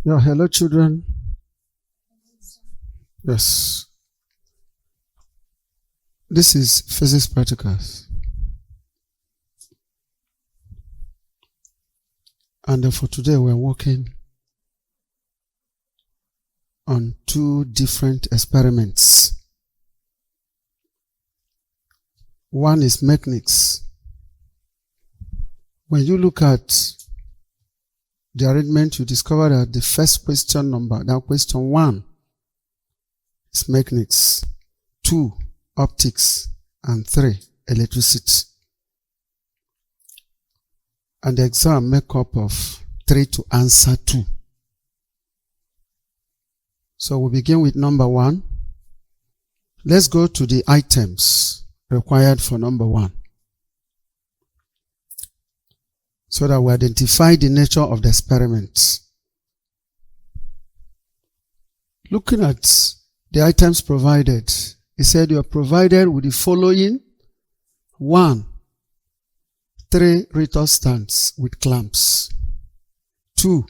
Yeah, hello children. Yes. This is Physics Practicals. And for today we're working on two different experiments. One is mechanics. When you look at the arrangement, you discover that the first question number, now question 1, is mechanics, 2, optics, and 3, electricity. And the exam make up of 3 to answer 2. So we begin with number 1. Let's go to the items required for number 1, so that we identify the nature of the experiment. Looking at the items provided, he said you are provided with the following: 1, 3 rotor stands with clamps, 2,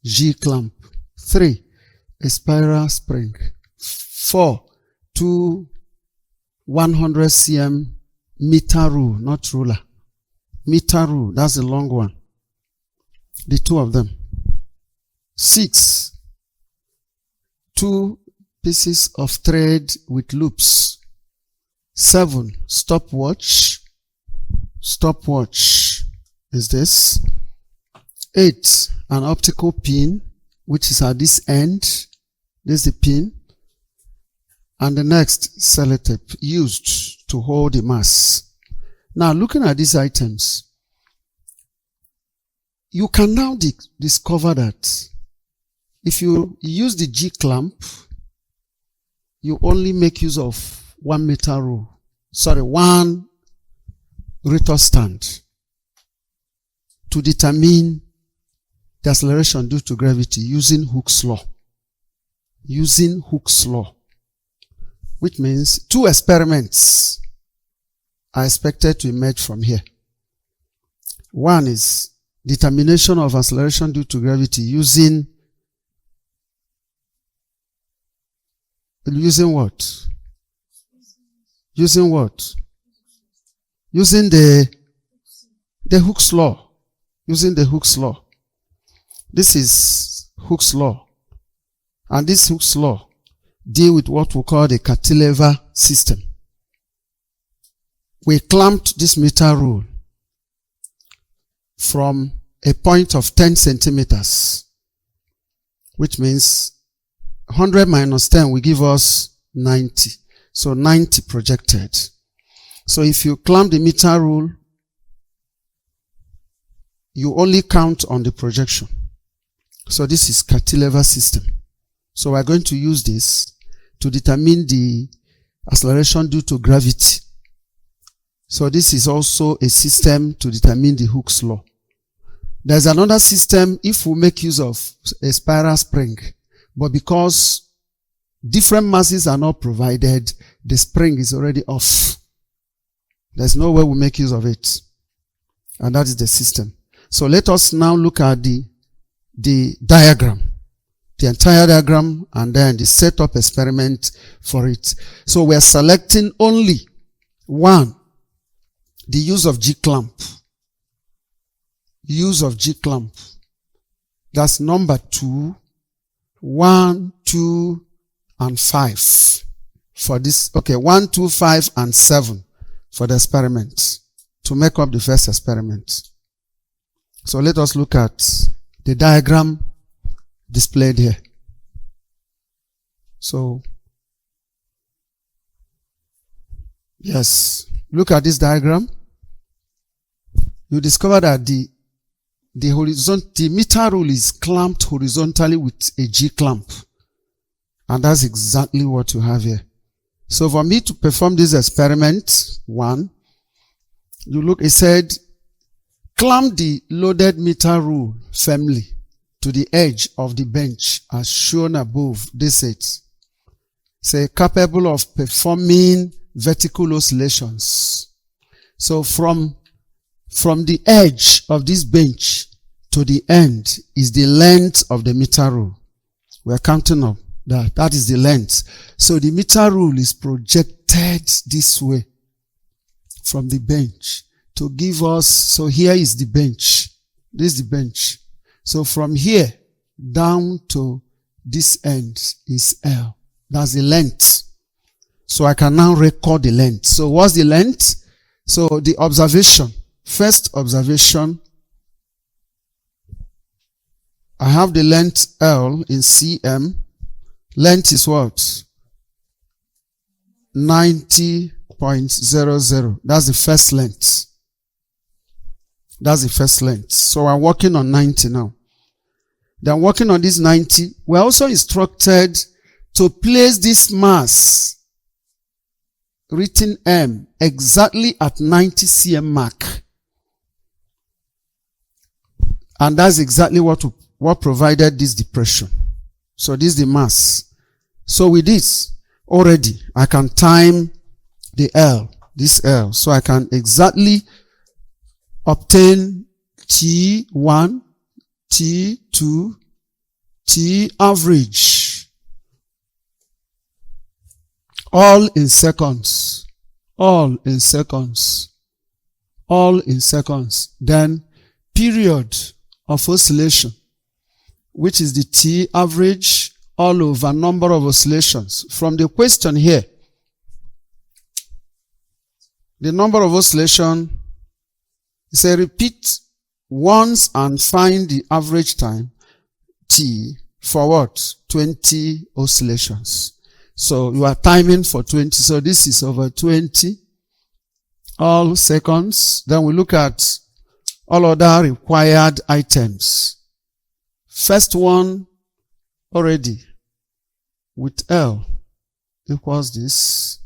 G clamp, 3, a spiral spring, 4, 2 100 cm meter rule, not ruler, meter rule, that's the long one, the 2 of them, 6, 2 pieces of thread with loops, 7, stopwatch is this, 8, an optical pin which is at this end, this is the pin, and the next sellotape used to hold the mass. Now looking at these items, you can now discover that if you use the G clamp, you only make use of 1 meter rule, 1 rotor stand to determine the acceleration due to gravity using Hooke's law. Which means 2 experiments are expected to emerge from here. 1 is determination of acceleration due to gravity using what? Using what? Using the Hooke's law. Using the Hooke's law. This is Hooke's law. And this Hooke's law deal with what we call the cantilever system. We clamped this meter rule from a point of 10 centimeters, which means 100 minus 10 will give us 90. So 90 projected. So if you clamp the meter rule, you only count on the projection. So this is cantilever system. So we're going to use this to determine the acceleration due to gravity. So this is also a system to determine the Hooke's law. There's another system if we make use of a spiral spring, but because different masses are not provided, the spring is already off. There's no way we make use of it. And that is the system. So let us now look at the diagram. The entire diagram and then the setup experiment for it. So we are selecting only 1, the use of G clamp. Use of G clamp. That's number 2, 1, 2, and 5 for this. Okay, 1, 2, 5, and 7 for the experiment to make up the first experiment. So let us look at the diagram displayed here. So, yes, look at this diagram. You discover that the meter rule is clamped horizontally with a G clamp. And that's exactly what you have here. So for me to perform this experiment, 1, you look, it said, clamp the loaded meter rule firmly to the edge of the bench as shown above. This is say capable of performing vertical oscillations. So from the edge of this bench to the end is the length of the meter rule. We are counting up that. That is the length. So the meter rule is projected this way from the bench to give us, so here is the bench. This is the bench. So from here down to this end is L. That's the length. So I can now record the length. So what's the length? So the observation, first observation, I have the length L in cm. Length is what? 90.00. That's the first length. That's the first length. So I'm working on 90 now. Then working on this 90, we're also instructed to place this mass written M exactly at 90 cm mark. And that's exactly what provided this depression. So this is the mass. So with this, already, I can time the L, this L. So I can exactly obtain T1, T2, T average. All in seconds. All in seconds. All in seconds. Then period of oscillation, which is the T average all over number of oscillations. From the question here, the number of oscillation is a repeat once and find the average time T for what? 20 oscillations. So you are timing for 20. So this is over 20 all seconds. Then we look at all other required items. First one already with L equals this.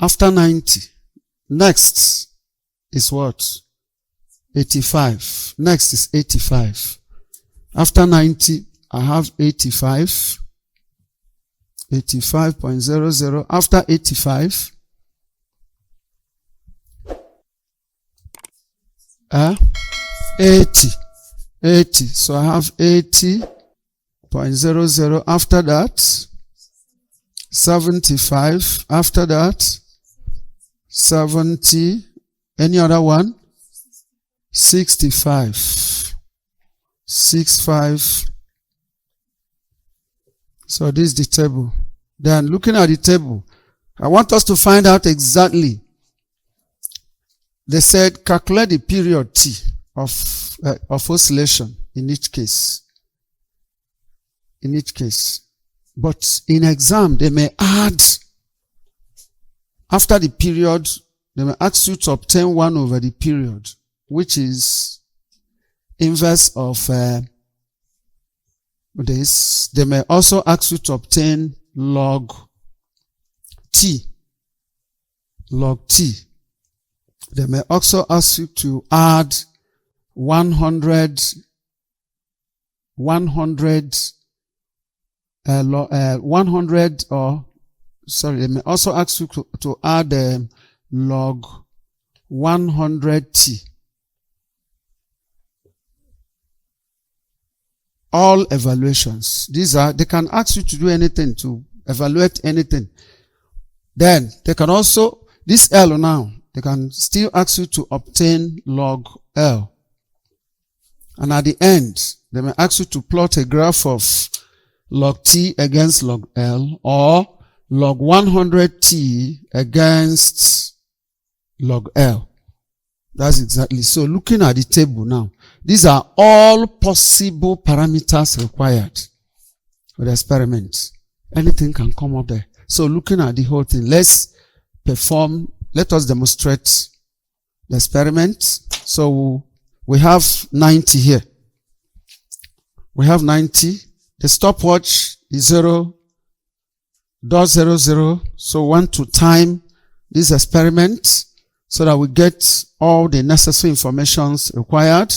After 90, next is what? 85. Next is 85. After 90, I have 85. 85.00. After 85, 80. 80. So I have 80.00. After that, 75. After that, 70. Any other one? 65. 65. So this is the table. Then looking at the table, I want us to find out exactly. They said calculate the period T of oscillation in each case. In each case. But in exam, they may add, after the period, they may ask you to obtain 1 over the period, which is inverse of this. They may also ask you to obtain log T. Log T. They may also ask you to add 100 or, sorry, they may also ask you to add log 100T. All evaluations. These are, they can ask you to do anything, to evaluate anything. Then they can also, this L now, they can still ask you to obtain log L. And at the end, they may ask you to plot a graph of log T against log L or log 100T against log L. That's exactly. So looking at the table now, these are all possible parameters required for the experiment. Anything can come up there. So looking at the whole thing, let us demonstrate the experiment. So we have 90 here. We have 90. The stopwatch is 0.00. So we want to time this experiment so that we get all the necessary information required.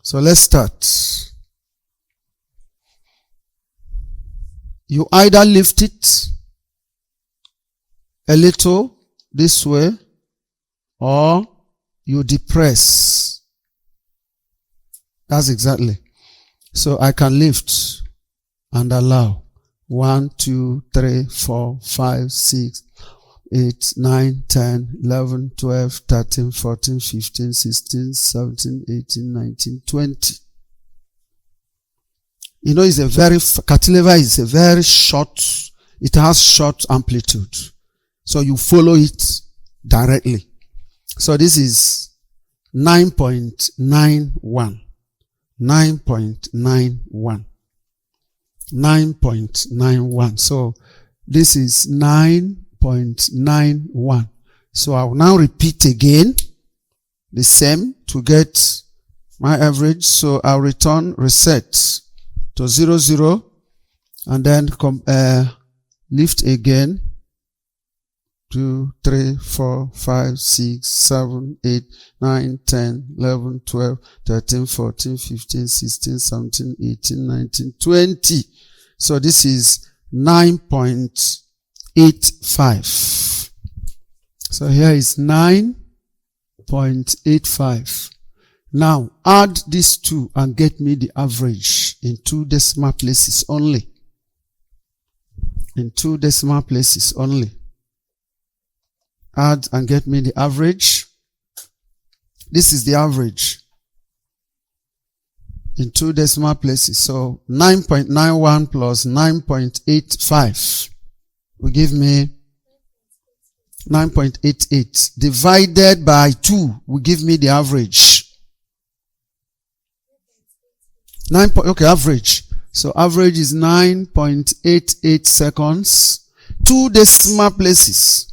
So let's start. You either lift it a little this way, or you depress. That's exactly. So I can lift and allow 1, 2, 3, 4, 5, 6, 8, 9, 10, 11, 12, 13, 14, 15, 16, 17, 18, 19, 20. You know, it's a very, cantilever is a very short, it has short amplitude. So you follow it directly. So this is 9.91. 9.91. 9.91. So this is 9.91. So I will now repeat again the same to get my average. So I'll return reset to 0, 0, and then lift again. 2, 3, 4, 5, 6, 7, 8, 9, 10, 11, 12, 13, 14, 15, 16, 17, 18, 19, 20. So this is 9.85. So here is 9.85. Now add these two and get me the average in 2 decimal places only. In 2 decimal places only. Add and get me the average. This is the average in 2 decimal places. So 9.91 plus 9.85 will give me 9.88. Divided by 2 will give me the average. Okay, average. So average is 9.88 seconds. 2 decimal places.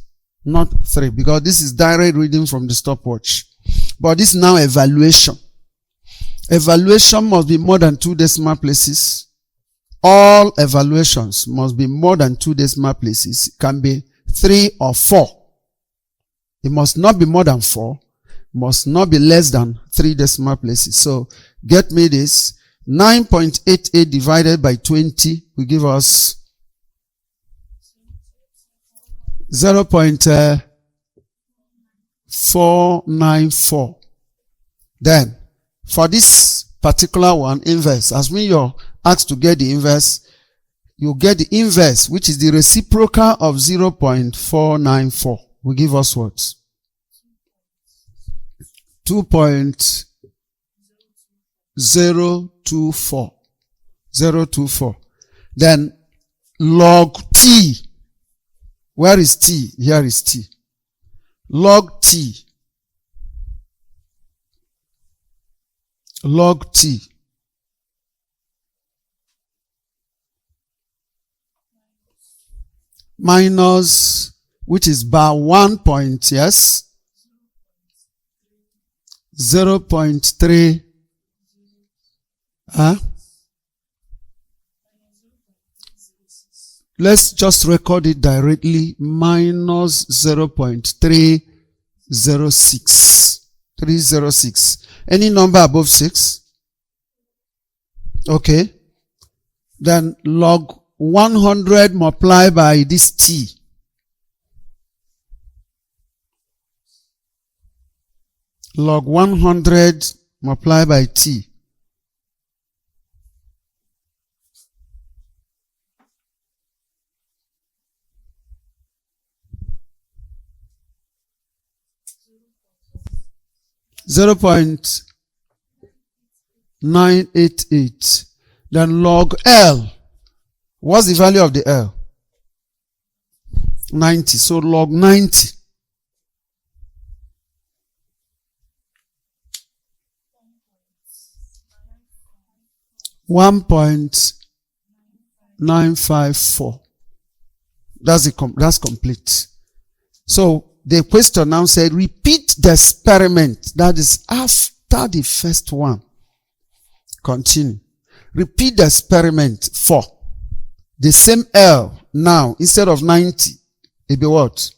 Not 3, because this is direct reading from the stopwatch. But this is now evaluation. Evaluation must be more than 2 decimal places. All evaluations must be more than 2 decimal places. It can be 3 or 4. It must not be more than 4. Must not be less than 3 decimal places. So get me this. 9.88 divided by 20 will give us 0.494. Then, for this particular one, inverse, as when you're asked to get the inverse, you get the inverse, which is the reciprocal of 0.494. Will give us what? 2.024. 024. Then, log t. Where is t? Here is t. Log t. Log t. Minus, which is bar 1 point, yes? 0.3. Let's just record it directly. Minus 0.306. 306. Any number above 6? Okay. Then log 100 multiplied by this t. Log 100 multiplied by t. .988. Then log L. What's the value of the L? 90. So log 90. .954. That's complete. So the question now said, repeat the experiment. That is after the first one. Continue. Repeat the experiment for the same L. Now, instead of 90, it will be what?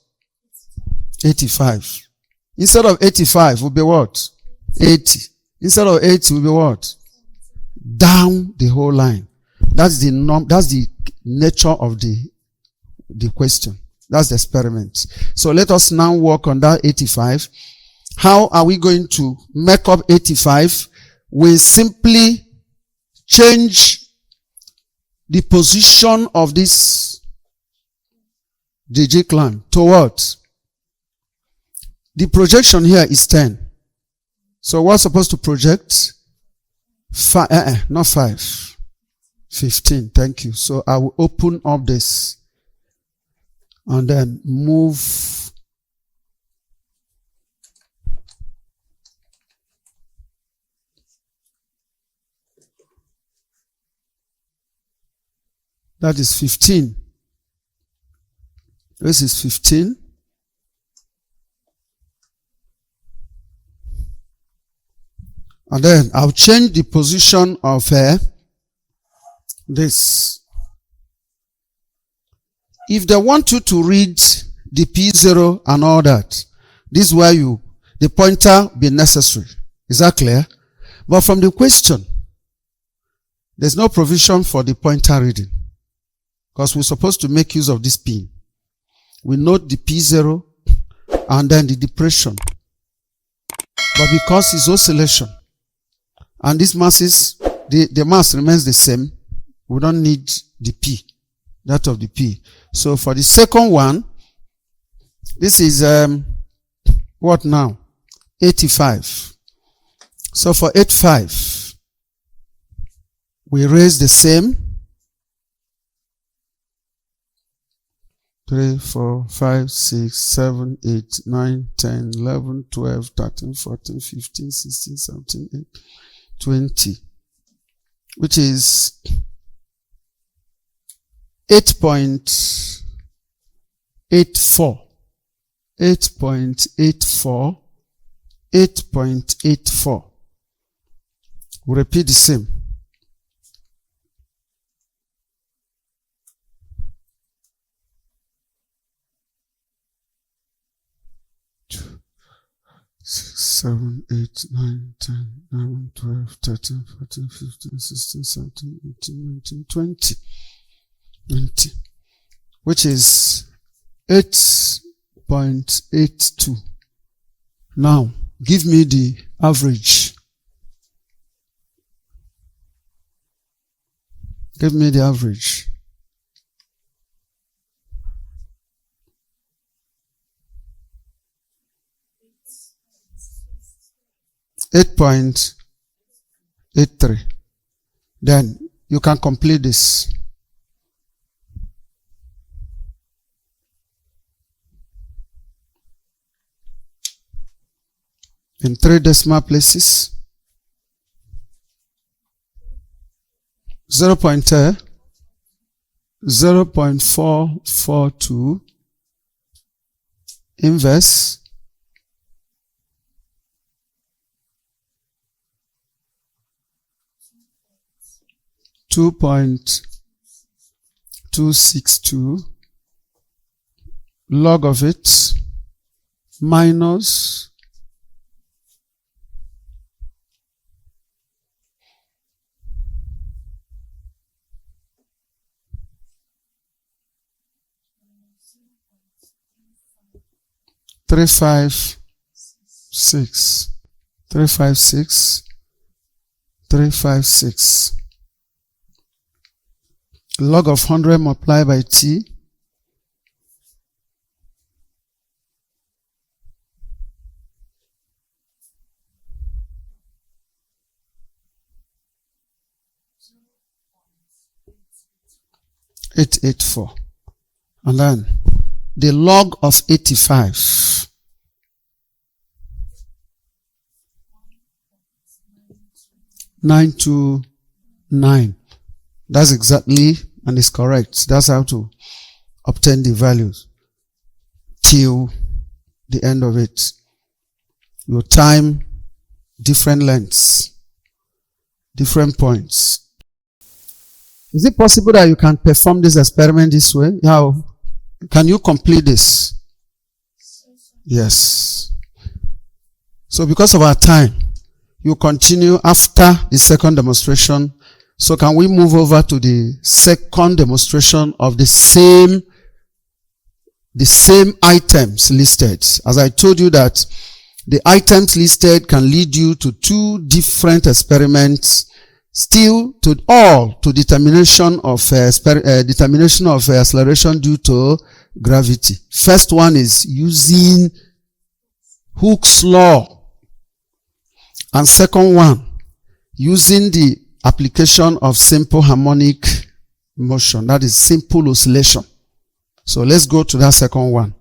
85. Instead of 85, it will be what? 80. Instead of 80, it will be what? Down the whole line. That's the nature of the question. That's the experiment. So let us now work on that 85. How are we going to make up 85? We simply change the position of this DJ clan towards. The projection here is 10. So what's supposed to project? Not 5. 15. Thank you. So I will open up this and then move. That is 15. This is 15. And then I'll change the position of this. If they want you to read the P0 and all that, this is where the pointer be necessary. Is that clear? But from the question, there's no provision for the pointer reading. Because we're supposed to make use of this pin. We note the P0 and then the depression. But because it's oscillation, and these masses, the mass remains the same, we don't need the P, that of the P. So for the second one, this is, what now? 85. So for 85, we raise the same. 3, 4, 5, 6, 7, 8, 9, 10, 11, 12, 13, 14, 15, 16, 17, 18, 20, which is 8.84. 8.84. 8.84. We repeat the same. Six, 7, 8, 9, 10, 11, 12, 13, 14, 15, 16, 17, 18, 19, 20. 20. Which is 8.82. Now, give me the average. Give me the average. .83. Then you can complete this. In 3 decimal places. 0.442 inverse 2.262 log of it minus 356. 356. Log of 100 multiplied by t. .884. And then the log of 85. 929. That's exactly, and it's correct. That's how to obtain the values till the end of it. Your time, different lengths, different points. Is it possible that you can perform this experiment this way? How? Can you complete this? Yes. So because of our time, you continue after the second demonstration. So can we move over to the second demonstration of the same the same items listed. As I told you that the items listed can lead you to two different experiments, still to determination of acceleration due to gravity. First one is using Hooke's law, and second one using the application of simple harmonic motion, that is simple oscillation. So let's go to that second one.